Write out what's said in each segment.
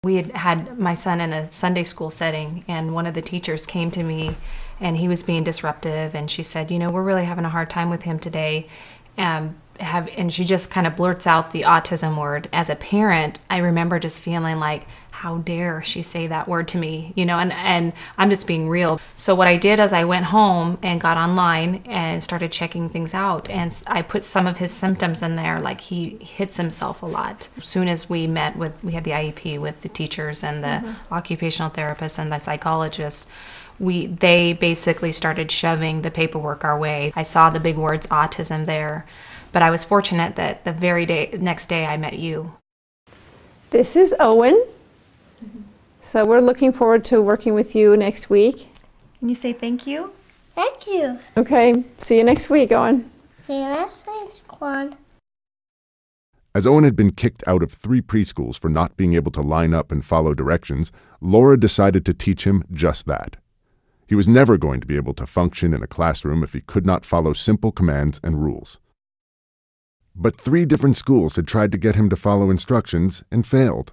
We had my son in a Sunday school setting, and one of the teachers came to me and he was being disruptive, and she said, we're really having a hard time with him today. And she just kind of blurts out the autism word. As a parent, I remember just feeling like, how dare she say that word to me, and I'm just being real. So what I did is I went home and got online and started checking things out. And I put some of his symptoms in there, like he hits himself a lot. As soon as we had the IEP with the teachers and the occupational therapists and the psychologists, they basically started shoving the paperwork our way. I saw the big words autism there, but I was fortunate that the very next day I met you. This is Owen. So we're looking forward to working with you next week. Can you say thank you? Thank you. Okay, see you next week, Owen. See you next week, Quan. As Owen had been kicked out of 3 preschools for not being able to line up and follow directions, Laura decided to teach him just that. He was never going to be able to function in a classroom if he could not follow simple commands and rules. But 3 different schools had tried to get him to follow instructions and failed.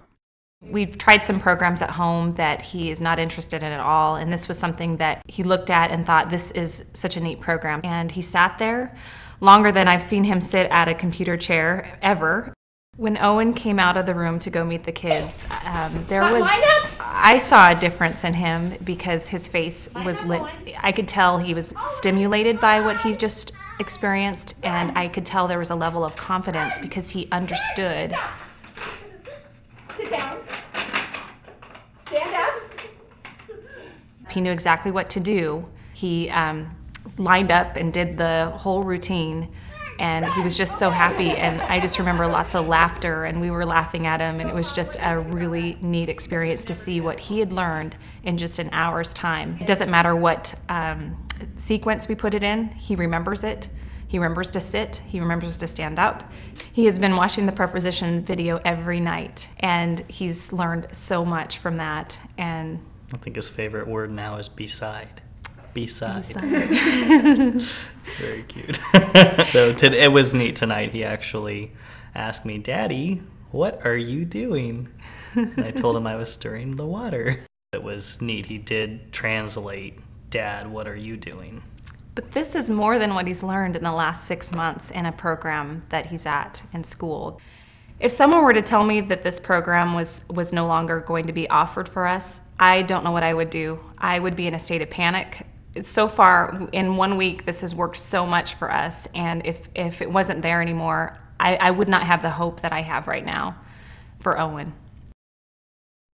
We've tried some programs at home that he is not interested in at all, and this was something that he looked at and thought, this is such a neat program. And he sat there longer than I've seen him sit at a computer chair ever. When Owen came out of the room to go meet the kids, I saw a difference in him because his face was lit. I could tell he was stimulated by what he just experienced, and I could tell there was a level of confidence because he understood. Sit down. Stand up. He knew exactly what to do. He lined up and did the whole routine, and he was just so happy. And I just remember lots of laughter, and we were laughing at him, and it was just a really neat experience to see what he had learned in just an hour's time. It doesn't matter what sequence we put it in, he remembers it. He remembers to sit, he remembers to stand up. He has been watching the preposition video every night, and he's learned so much from that. And I think his favorite word now is beside. Beside. It's very cute. So it was neat tonight. He actually asked me, Daddy, what are you doing? And I told him I was stirring the water. It was neat. He did translate, Dad, what are you doing? But this is more than what he's learned in the last 6 months in a program that he's at in school. If someone were to tell me that this program was no longer going to be offered for us, I don't know what I would do. I would be in a state of panic. So far, in 1 week, this has worked so much for us, and if it wasn't there anymore, I would not have the hope that I have right now for Owen.